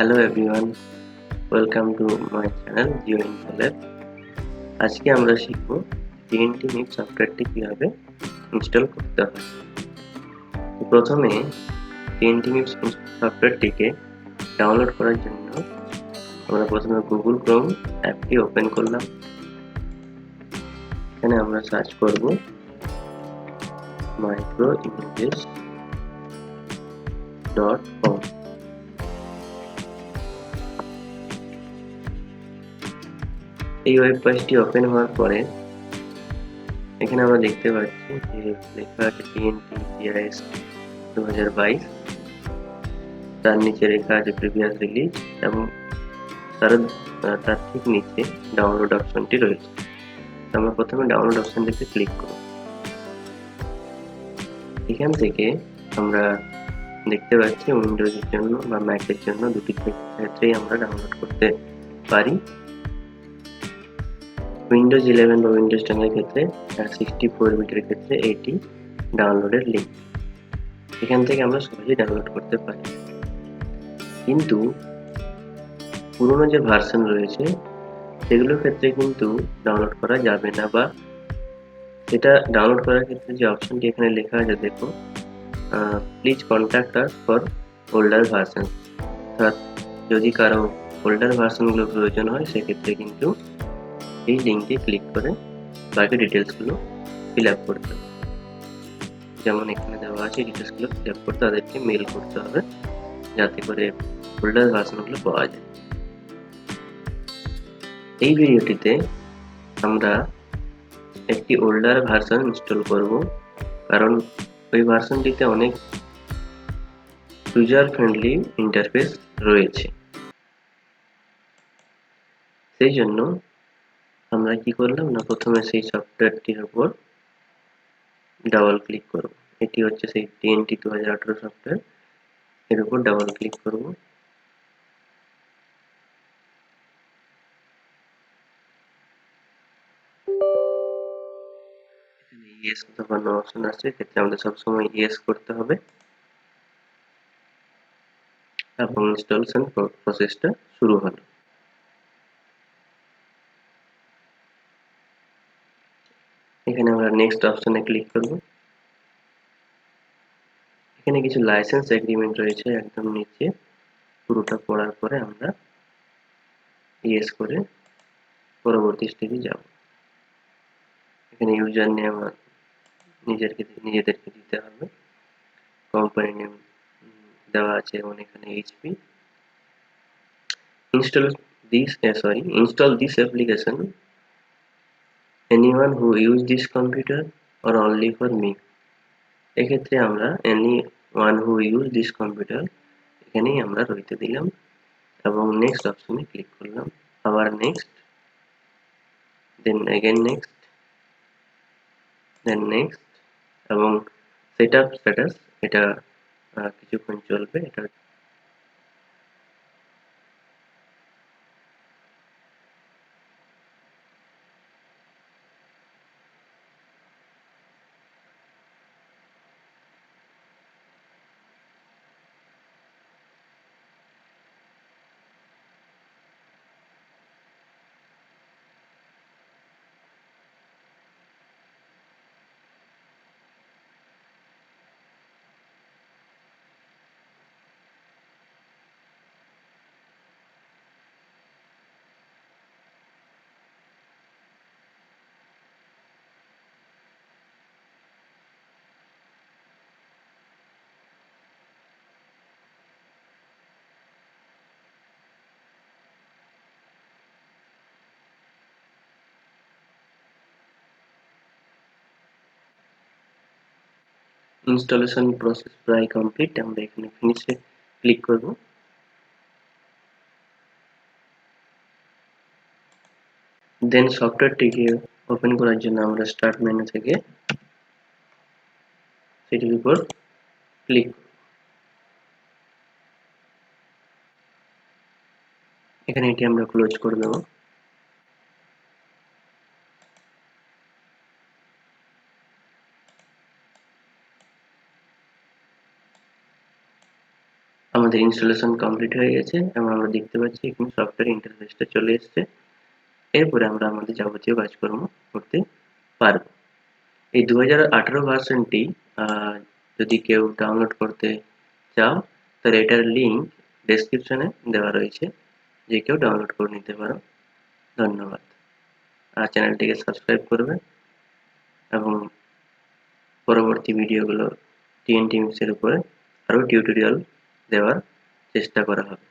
Hello everyone, welcome to my channel Geo Infolab. আজকে আমরা শিখব টিএনটি মিপ সফটওয়্যারটি কিভাবে ইনস্টল করতে হয়। প্রথমে টিএনটি মিপ সফটওয়্যারটিকে ডাউনলোড করার জন্য আমরা প্রথমে গুগল ক্রোম অ্যাপটি ওপেন করলাম। এখানে আমরা সার্চ করব microimages.com। এই ওয়েব পেজটি ওপেন হওয়ার পরে এখানে আমরা দেখতে পাচ্ছি যে লেখা আছে টিএনটি জিআইএস 2022, তার নিচে লেখা আছে প্রিভিয়াস রিলিজ এবং তার ঠিক নিচে ডাউনলোড অপশনটি রয়েছে। আমরা প্রথমে ডাউনলোড অপশনটিতে ক্লিক করব। এখান থেকে আমরা দেখতে পাচ্ছি উইন্ডোজের জন্য বা ম্যাকের জন্য দুটি ক্ষেত্রেই আমরা ডাউনলোড করতে পারি। উইন্ডোজ 11 বা উইন্ডোজ 10 এর ক্ষেত্রে 64 বিটের ক্ষেত্রে এটি ডাউনলোডের লিঙ্ক, এখান থেকে আমরা সহজেই ডাউনলোড করতে পারি। কিন্তু পুরোনো যে ভার্সন রয়েছে সেগুলোর ক্ষেত্রে কিন্তু ডাউনলোড করা যাবে না, বা সেটা ডাউনলোড করার ক্ষেত্রে যে অপশনটি এখানে লেখা আছে দেখো, please contact us for older version, অর্থাৎ যদি কারো ওল্ডার ভার্সনগুলো প্রয়োজন হয় সেক্ষেত্রে কিন্তু এই লিঙ্কে ক্লিক করে বাকি ডিটেলসগুলো ফিল আপ করতে হবে। যেমন এখানে দেওয়া আছে ডিটেলসগুলো ফিল আপ করতে তাদেরকে মেল করতে হবে যাতে করে ওল্ডার ভার্সনগুলো পাওয়া যায়। এই ভিডিওটিতে আমরা একটি ওল্ডার ভার্সন ইনস্টল করব, কারণ ওই ভার্সনটিতে অনেক ইউজার ফ্রেন্ডলি ইন্টারফেস রয়েছে। সেই জন্য আমরা কি করলাম না, প্রথমে সেই সফটওয়্যারটির উপর ডাবল ক্লিক করব। এটি হচ্ছে সেই টিএনটি 2018 সফটওয়্যার, এর উপর ডাবল ক্লিক করব। এখানে ইয়েস অথবা নো অপশন আছে, ক্ষেত্রে আমাদের সবসময় ইয়েস করতে হবে এবং ইনস্টলেশন প্রসেসটা শুরু হলো। এখানে আমরা নেক্সট অপশনে ক্লিক করব। এখানে কিছু লাইসেন্স এগ্রিমেন্ট রয়েছে একদম নিচে, পুরোটা পড়ার পরে আমরা ইয়েস করে পরবর্তী স্টেজে যাব। এখানে ইউজার নেম নিজেদেরকে দিতে হবে, কোম্পানি নেম দেওয়া আছে এবং এখানে HP. install this application anyone who use this computer or only for me। এক্ষেত্রে আমরা anyone who use this computer এখানেই আমরা রইতে দিলাম এবং নেক্সট অপশনে ক্লিক করলাম, আবার নেক্সট, দেন again নেক্সট, দেন নেক্সট এবং সেটআপ স্ট্যাটাস এটা কিছুক্ষণ চলবে। এটা ইনস্টলেশন প্রসেস প্রায় কমপ্লিট, আমরা এখানে ফিনিশে ক্লিক করব। দেন সফটওয়্যারটিকে ওপেন করার জন্য আমরা স্টার্ট মেনু থেকে সেটির উপর ক্লিক, এখানে এটি আমরা ক্লোজ করে দেব। আমাদের ইনস্টলেশন কমপ্লিট হয়ে গেছে এবং আমরা দেখতে পাচ্ছি এখানে সফটওয়্যার ইন্টারফেসটা চলে এসছে। এরপরে আমরা আমাদের যাবতীয় কাজকর্ম করতে পারবো। এই 2018 ভার্সনটি যদি কেউ ডাউনলোড করতে চাও তাহলে এটার লিঙ্ক ডেসক্রিপশনে দেওয়া রয়েছে, যে কেউ ডাউনলোড করে নিতে পারো। ধন্যবাদ। আর চ্যানেলটিকে সাবস্ক্রাইব করবে এবং পরবর্তী ভিডিওগুলো TNT মিক্সের উপরে আরও টিউটোরিয়াল দেওয়ার চেষ্টা করা হবে।